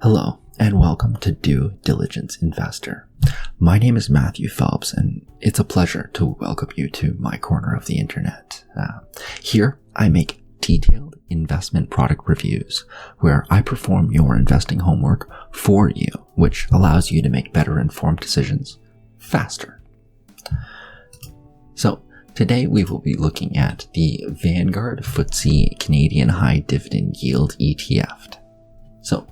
Hello, and welcome to Due Diligence Investor. My name is Matthew Phelps, and it's a pleasure to welcome you to my corner of the internet. Here, I make detailed investment product reviews where I perform your investing homework for you, which allows you to make better informed decisions faster. So, today we will be looking at the Vanguard FTSE Canadian High Dividend Yield ETF. So,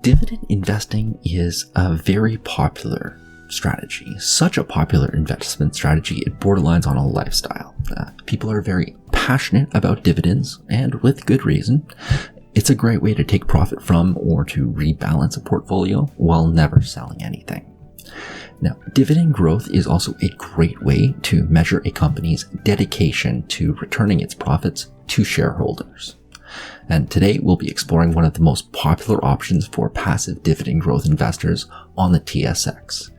dividend investing is a very popular strategy, such a popular investment strategy, it borderlines on a lifestyle. People are very passionate about dividends, and with good reason. It's a great way to take profit from or to rebalance a portfolio while never selling anything. Now, dividend growth is also a great way to measure a company's dedication to returning its profits to shareholders. And today we'll be exploring one of the most popular options for passive dividend growth investors on the TSX.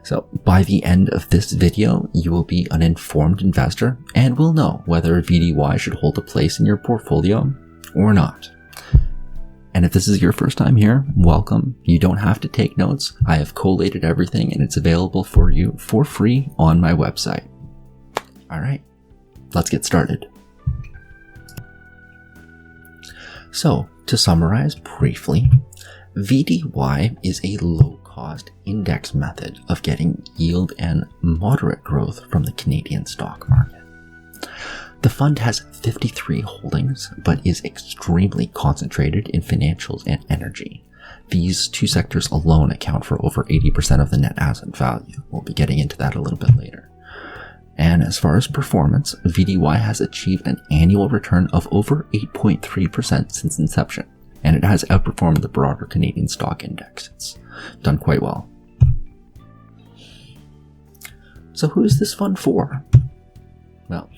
So by the end of this video, you will be an informed investor and will know whether VDY should hold a place in your portfolio or not. And if this is your first time here, welcome. You don't have to take notes. I have collated everything and it's available for you for free on my website. All right, let's get started. So, to summarize briefly, VDY is a low-cost index method of getting yield and moderate growth from the Canadian stock market. The fund has 53 holdings, but is extremely concentrated in financials and energy. These two sectors alone account for over 80% of the net asset value. We'll be getting into that a little bit later. And as far as performance, VDY has achieved an annual return of over 8.3% since inception, and it has outperformed the broader Canadian stock index. It's done quite well. So who is this fund for? Well,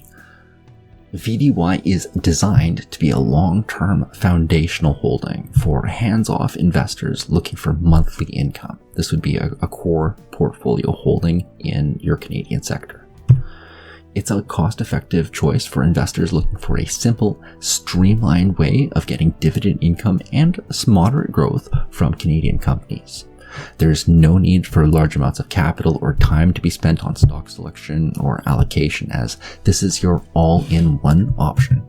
VDY is designed to be a long-term foundational holding for hands-off investors looking for monthly income. This would be a core portfolio holding in your Canadian sector. It's a cost-effective choice for investors looking for a simple, streamlined way of getting dividend income and moderate growth from Canadian companies. There's no need for large amounts of capital or time to be spent on stock selection or allocation, as this is your all-in-one option.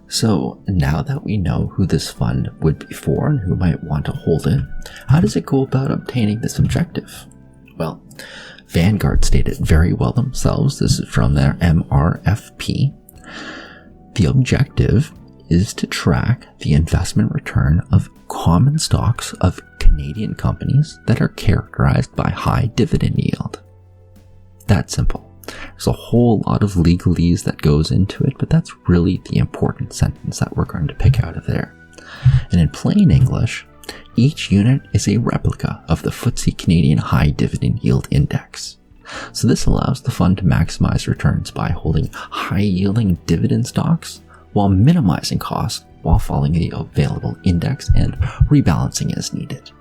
So now that we know who this fund would be for and who might want to hold it, how does it go about obtaining this objective? Well, Vanguard stated very well themselves. This is from their MRFP. The objective is to track the investment return of common stocks of Canadian companies that are characterized by high dividend yield. That simple. There's a whole lot of legalese that goes into it, but that's really the important sentence that we're going to pick out of there. And in plain English, each unit is a replica of the FTSE Canadian High Dividend Yield Index. So this allows the fund to maximize returns by holding high-yielding dividend stocks while minimizing costs while following the available index and rebalancing as needed.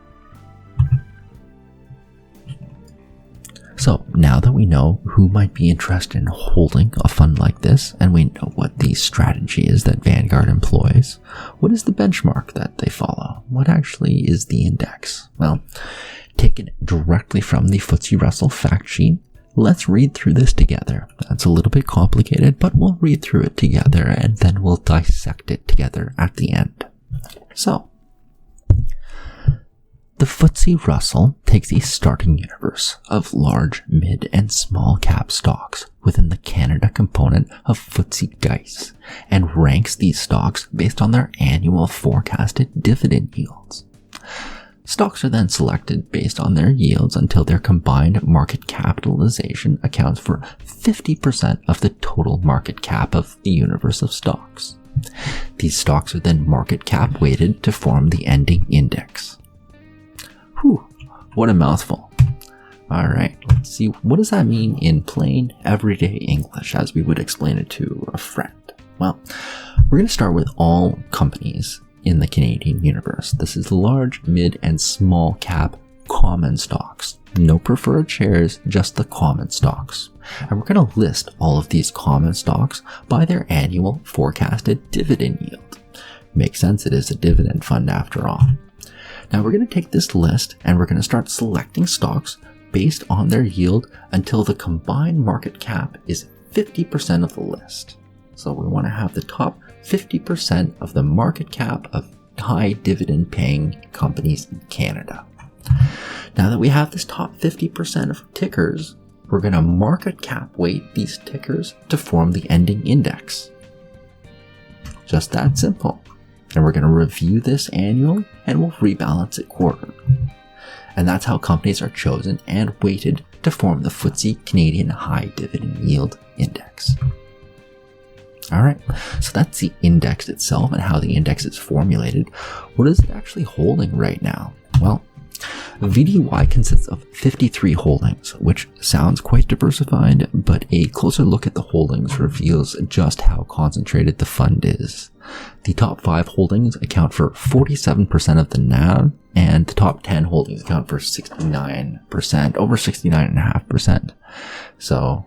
So now that we know who might be interested in holding a fund like this, and we know what the strategy is that Vanguard employs, what is the benchmark that they follow? What actually is the index? Well, taken directly from the FTSE Russell fact sheet, let's read through this together. That's a little bit complicated, but we'll read through it together and then we'll dissect it together at the end. So, the FTSE Russell takes a starting universe of large, mid, and small cap stocks within the Canada component of FTSE GICE and ranks these stocks based on their annual forecasted dividend yields. Stocks are then selected based on their yields until their combined market capitalization accounts for 50% of the total market cap of the universe of stocks. These stocks are then market cap weighted to form the ending index. Whew, what a mouthful. Alright, let's see, what does that mean in plain, everyday English as we would explain it to a friend? Well, we're going to start with all companies in the Canadian universe. This is large, mid, and small cap common stocks. No preferred shares, just the common stocks. And we're going to list all of these common stocks by their annual forecasted dividend yield. Makes sense, it is a dividend fund after all. Now we're going to take this list and we're going to start selecting stocks based on their yield until the combined market cap is 50% of the list. So we want to have the top 50% of the market cap of high dividend paying companies in Canada. Now that we have this top 50% of tickers, we're going to market cap weight these tickers to form the ending index. Just that simple. And we're going to review this annually and we'll rebalance it quarterly. And that's how companies are chosen and weighted to form the FTSE Canadian High Dividend Yield Index. Alright, so that's the index itself and how the index is formulated. What is it actually holding right now? Well, VDY consists of 53 holdings, which sounds quite diversified, but a closer look at the holdings reveals just how concentrated the fund is. The top 5 holdings account for 47% of the NAV, and the top 10 holdings account for 69%, over 69.5%. So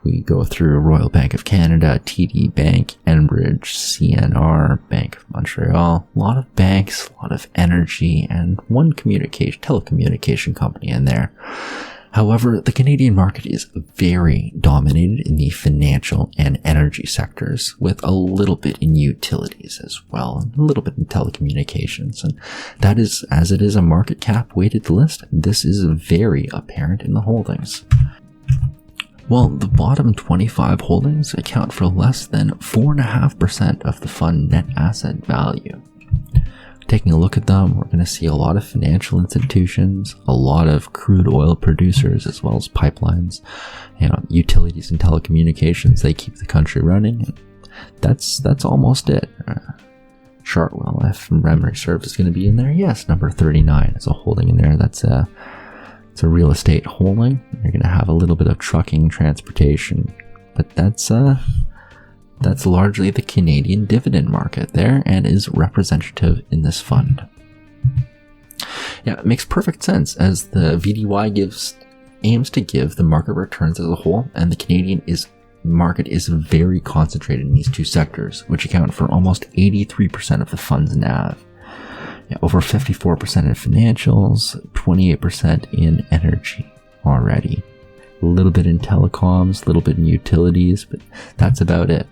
we go through Royal Bank of Canada, TD Bank, Enbridge, CNR, Bank of Montreal, a lot of banks, a lot of energy, and one telecommunication company in there. However, the Canadian market is very dominated in the financial and energy sectors, with a little bit in utilities as well, and a little bit in telecommunications. And that is, as it is a market cap weighted list, this is very apparent in the holdings. Well, the bottom 25 holdings account for less than 4.5% of the fund net asset value. Taking a look at them, we're going to see a lot of financial institutions, a lot of crude oil producers, as well as pipelines, utilities and telecommunications. They keep the country running. That's almost it. Chartwell, if memory serves, is going to be in there. Yes, number 39 is a holding in there. It's a real estate holding. You're going to have a little bit of trucking, transportation, but that's largely the Canadian dividend market there and is representative in this fund. Yeah, it makes perfect sense as the VDY aims to give the market returns as a whole, and the Canadian market is very concentrated in these two sectors, which account for almost 83% of the fund's NAV. Yeah, over 54% in financials, 28% in energy already. A little bit in telecoms, a little bit in utilities, but that's about it.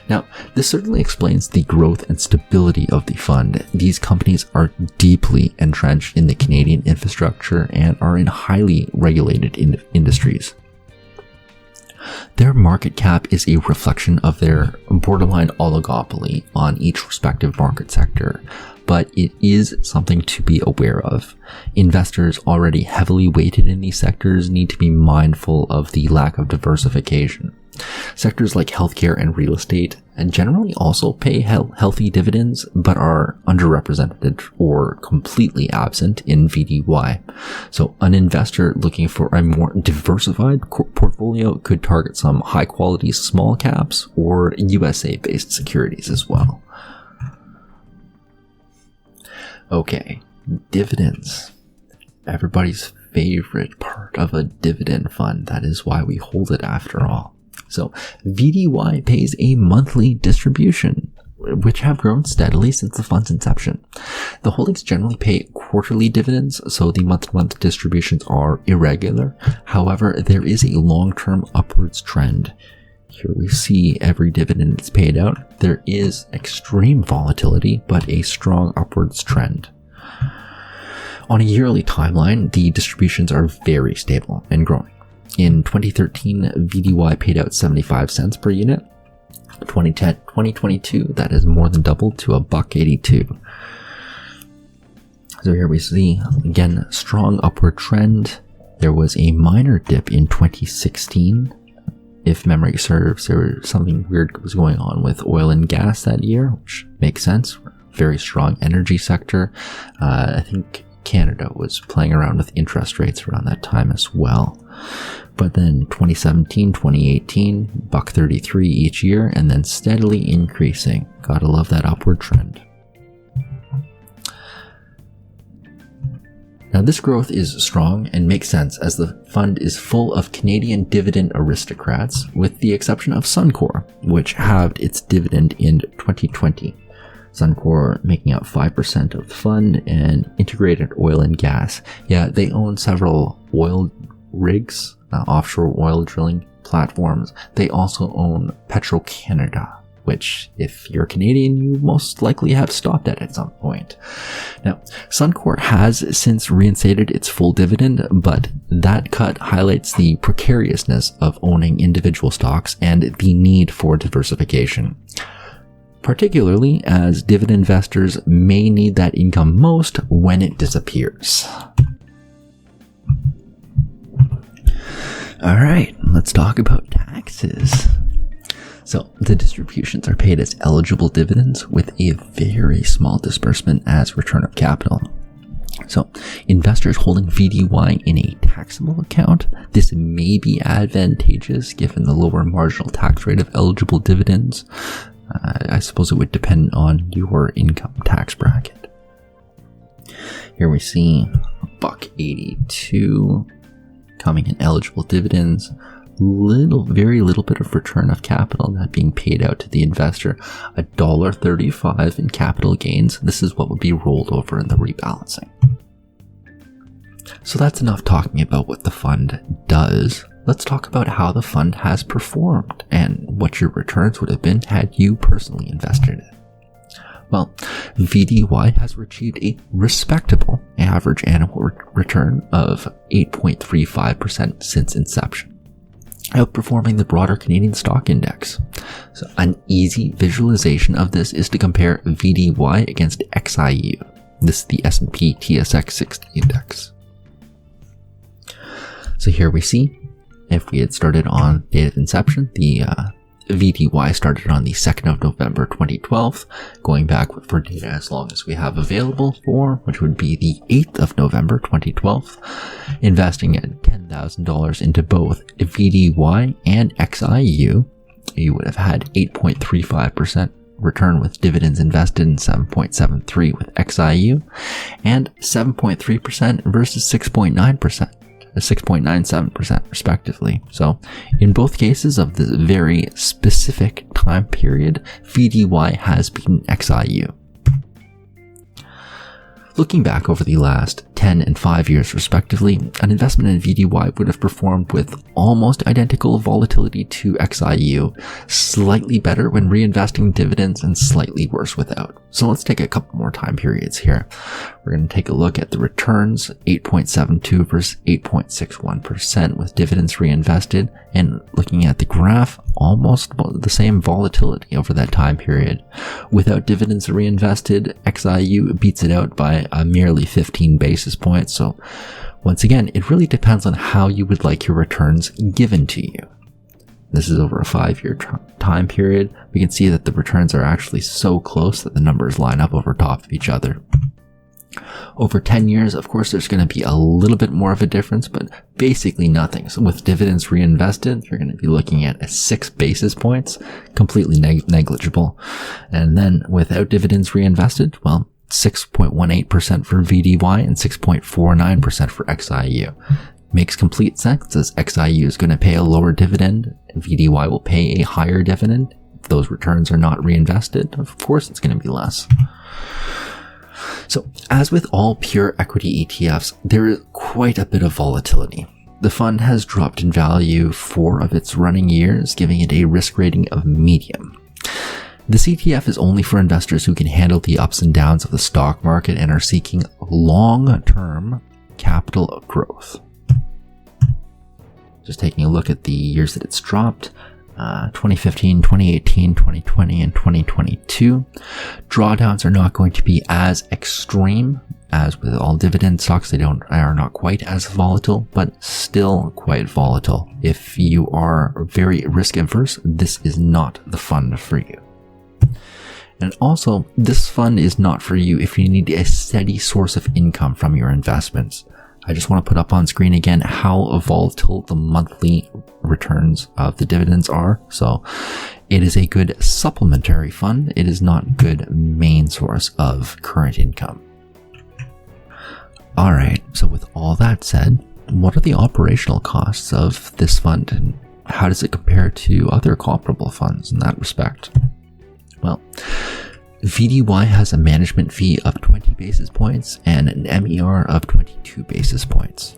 Now, this certainly explains the growth and stability of the fund. These companies are deeply entrenched in the Canadian infrastructure and are in highly regulated industries. Their market cap is a reflection of their borderline oligopoly on each respective market sector, but it is something to be aware of. Investors already heavily weighted in these sectors need to be mindful of the lack of diversification. Sectors like healthcare and real estate generally also pay healthy dividends, but are underrepresented or completely absent in VDY. So an investor looking for a more diversified portfolio could target some high quality small caps or USA-based securities as well. Okay, dividends. Everybody's favorite part of a dividend fund. That is why we hold it after all. So VDY pays a monthly distribution, which have grown steadily since the fund's inception. The holdings generally pay quarterly dividends, so the month-to-month distributions are irregular. However, there is a long-term upwards trend. Here we see every dividend that's paid out. There is extreme volatility, but a strong upwards trend. On a yearly timeline, the distributions are very stable and growing. In 2013, VDY paid out 75 cents per unit. 2022, that has more than doubled to $1.82. So here we see, again, strong upward trend. There was a minor dip in 2016. If memory serves, there was something weird was going on with oil and gas that year, which makes sense. Very strong energy sector. I think Canada was playing around with interest rates around that time as well. But then 2017, 2018, $1.33 each year, and then steadily increasing. Gotta love that upward trend. Now this growth is strong and makes sense as the fund is full of Canadian dividend aristocrats, with the exception of Suncor, which halved its dividend in 2020. Suncor making up 5% of the fund, and Integrated Oil and Gas. Yeah, they own several oil rigs, offshore oil drilling platforms. They also own Petro-Canada, which, if you're Canadian, you most likely have stopped at some point. Now, Suncor has since reinstated its full dividend, but that cut highlights the precariousness of owning individual stocks and the need for diversification, particularly as dividend investors may need that income most when it disappears. All right, let's talk about taxes. So the distributions are paid as eligible dividends with a very small disbursement as return of capital. So investors holding VDY in a taxable account, this may be advantageous given the lower marginal tax rate of eligible dividends. I suppose it would depend on your income tax bracket. Here we see $1.82 coming in eligible dividends. Very little bit of return of capital that being paid out to the investor. $1.35 in capital gains. This is what would be rolled over in the rebalancing. So that's enough talking about what the fund does. Let's talk about how the fund has performed and what your returns would have been had you personally invested in it. Well, VDY has achieved a respectable average annual return of 8.35% since inception, outperforming the broader Canadian stock index. So an easy visualization of this is to compare VDY against XIU. This is the S&P TSX 60 index. So here we see, if we had started on date of inception, the VDY started on the 2nd of November 2012, going back for data as long as we have available for, which would be the 8th of November 2012, investing at $10,000 into both VDY and XIU. You would have had 8.35% return with dividends invested in 7.73 with XIU, and 7.3% versus 6.97% respectively. So in both cases of this very specific time period, VDY has beaten XIU. Looking back over the last 10 and 5 years respectively, an investment in VDY would have performed with almost identical volatility to XIU, slightly better when reinvesting dividends and slightly worse without. So let's take a couple more time periods here. We're going to take a look at the returns, 8.72 versus 8.61% with dividends reinvested, and looking at the graph, almost the same volatility over that time period. Without dividends reinvested, XIU beats it out by merely 15 basis points. So once again, it really depends on how you would like your returns given to you. This is over a 5-year time period. We can see that the returns are actually so close that the numbers line up over top of each other. Over 10 years, of course, there's going to be a little bit more of a difference, but basically nothing. So with dividends reinvested, you're going to be looking at 6 basis points, completely negligible. And then without dividends reinvested, well, 6.18% for VDY and 6.49% for XIU. Makes complete sense, as XIU is going to pay a lower dividend and VDY will pay a higher dividend. If those returns are not reinvested, of course it's going to be less. So, as with all pure equity ETFs, there is quite a bit of volatility. The fund has dropped in value 4 of its running years, giving it a risk rating of medium. This ETF is only for investors who can handle the ups and downs of the stock market and are seeking long-term capital growth. Just taking a look at the years that it's dropped, 2015, 2018, 2020, and 2022. Drawdowns are not going to be as extreme as with all dividend stocks. They are not quite as volatile, but still quite volatile. If you are very risk averse, this is not the fund for you. And also, this fund is not for you if you need a steady source of income from your investments. I just want to put up on screen again how volatile the monthly returns of the dividends are. So it is a good supplementary fund. It is not a good main source of current income. All right. So with all that said, what are the operational costs of this fund and how does it compare to other comparable funds in that respect? Well, VDY has a management fee of 20 basis points and an MER of 22 basis points.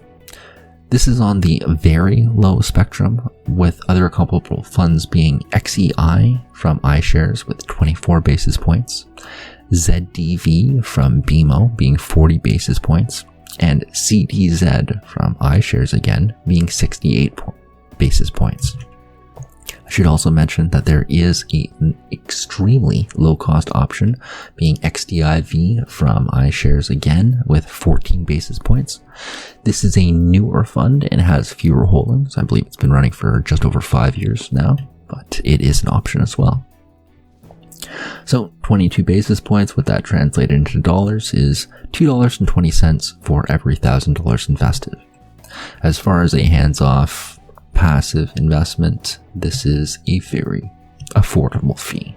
This is on the very low spectrum, with other comparable funds being XEI from iShares with 24 basis points, ZDV from BMO being 40 basis points, and CDZ from iShares again being 68 basis points. I should also mention that there is an extremely low-cost option being XDIV from iShares again with 14 basis points. This is a newer fund and has fewer holdings. I believe it's been running for just over 5 years now, but it is an option as well. So 22 basis points, what that translated into dollars is $2.20 for every $1,000 invested. As far as a hands-off passive investment, this is a very affordable fee.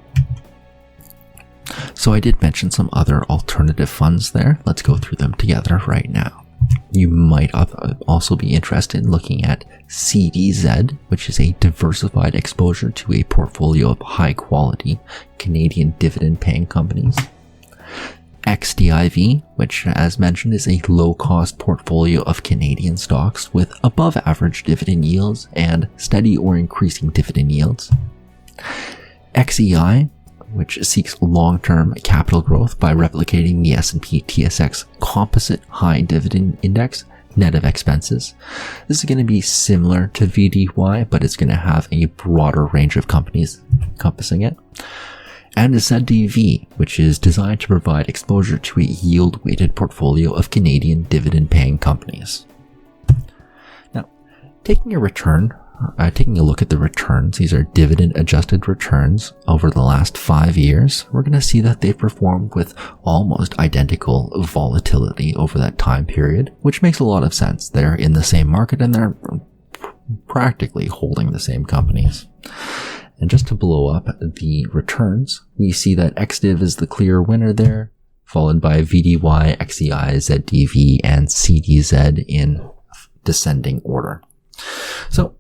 So I did mention some other alternative funds there. Let's go through them together right now. You might also be interested in looking at CDZ, which is a diversified exposure to a portfolio of high quality Canadian dividend paying companies. XDIV, which as mentioned is a low-cost portfolio of Canadian stocks with above average dividend yields and steady or increasing dividend yields. XEI, which seeks long-term capital growth by replicating the S&P TSX Composite High Dividend Index net of expenses. This is going to be similar to VDY, but it's going to have a broader range of companies encompassing it. And a ZDV, which is designed to provide exposure to a yield-weighted portfolio of Canadian dividend-paying companies. Now, taking a look at the returns, these are dividend-adjusted returns over the last 5 years, we're going to see that they've performed with almost identical volatility over that time period, which makes a lot of sense. They're in the same market and they're practically holding the same companies. And just to blow up the returns, we see that XDIV is the clear winner there, followed by VDY, XEI, ZDV, and CDZ in descending order. So,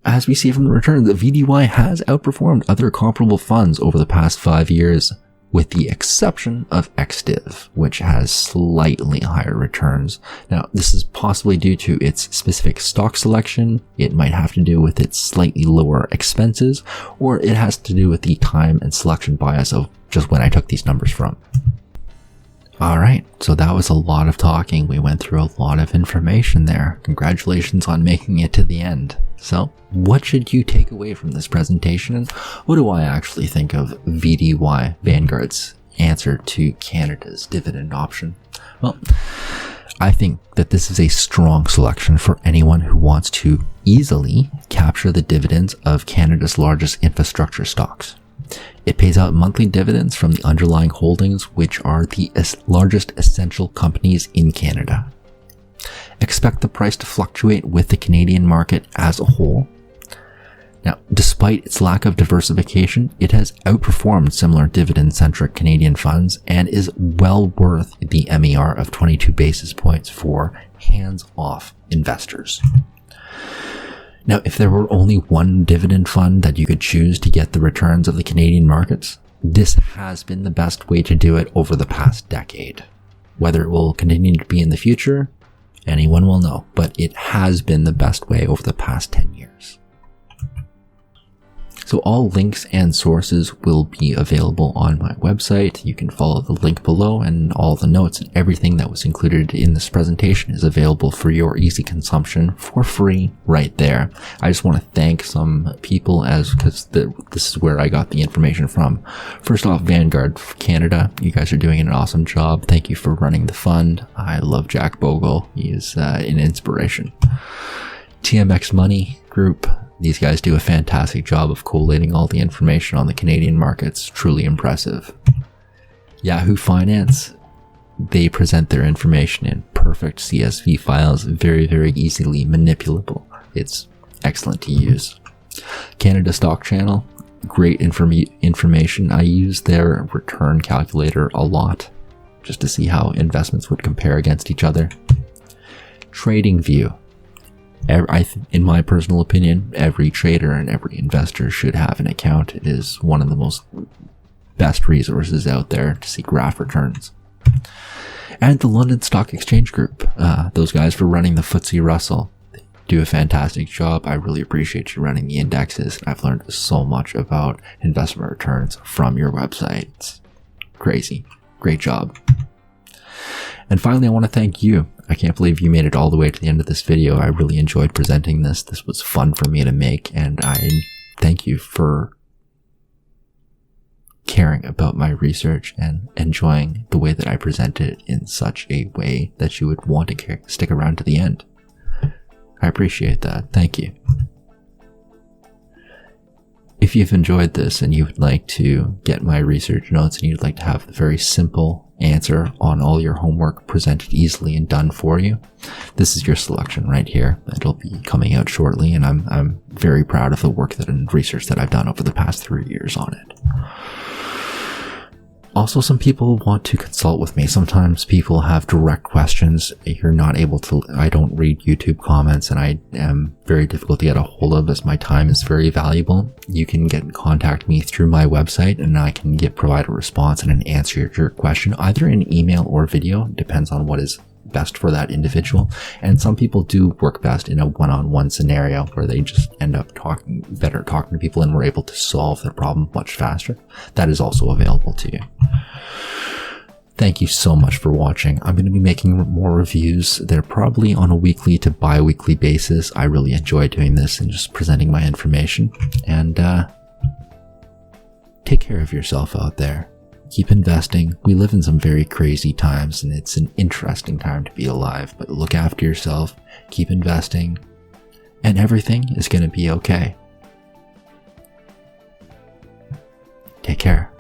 as we see from the returns, the VDY has outperformed other comparable funds over the past 5 years, with the exception of XDIV, which has slightly higher returns. Now, this is possibly due to its specific stock selection, it might have to do with its slightly lower expenses, or it has to do with the time and selection bias of just when I took these numbers from. Alright, so that was a lot of talking. We went through a lot of information there. Congratulations on making it to the end. So, what should you take away from this presentation, and what do I actually think of VDY, Vanguard's answer to Canada's dividend option? Well, I think that this is a strong selection for anyone who wants to easily capture the dividends of Canada's largest infrastructure stocks. It pays out monthly dividends from the underlying holdings, which are the largest essential companies in Canada. Expect the price to fluctuate with the Canadian market as a whole. Now, despite its lack of diversification, it has outperformed similar dividend-centric Canadian funds and is well worth the MER of 22 basis points for hands-off investors. Now, if there were only one dividend fund that you could choose to get the returns of the Canadian markets, this has been the best way to do it over the past decade. Whether it will continue to be in the future, anyone will know, but it has been the best way over the past 10 years. So all links and sources will be available on my website. You can follow the link below, and all the notes and everything that was included in this presentation is available for your easy consumption for free right there. I just want to thank some people because this is where I got the information from. First off, Vanguard Canada, you guys are doing an awesome job. Thank you for running the fund. I love Jack Bogle. He is an inspiration. TMX Money Group, these guys do a fantastic job of collating all the information on the Canadian markets. Truly impressive. Yahoo Finance, they present their information in perfect CSV files, very, very easily manipulable. It's excellent to use. Canada Stock Channel, great information. I use their return calculator a lot just to see how investments would compare against each other. Trading View. In my personal opinion, every trader and every investor should have an account. It is one of the most best resources out there to see graph returns. And the London Stock Exchange Group, those guys for running the FTSE Russell, they do a fantastic job. I really appreciate you running the indexes. I've learned so much about investment returns from your website. It's crazy. Great job. And finally, I want to thank you. I can't believe you made it all the way to the end of this video. I really enjoyed presenting this. This was fun for me to make, and I thank you for caring about my research and enjoying the way that I presented it in such a way that you would want to stick around to the end. I appreciate that. Thank you. If you've enjoyed this and you would like to get my research notes and you'd like to have the very simple answer on all your homework presented easily and done for you, this is your selection right here. It'll be coming out shortly, and I'm very proud of the work and research that I've done over the past 3 years on it. Also, some people want to consult with me. Sometimes people have direct questions. You're not able to, I don't read YouTube comments, and I am very difficult to get a hold of as my time is very valuable. You can get in contact me through my website, and I can provide a response and an answer to your question, either in email or video. Depends on what is best for that individual. And some people do work best in a one-on-one scenario where they just end up talking to people and we're able to solve their problem much faster. That is also available to you. Thank you so much for watching. I'm going to be making more reviews. They're probably on a weekly to bi-weekly basis. I really enjoy doing this and just presenting my information. And take care of yourself out there. Keep investing. We live in some very crazy times, and it's an interesting time to be alive, but look after yourself, keep investing, and everything is going to be okay. Take care.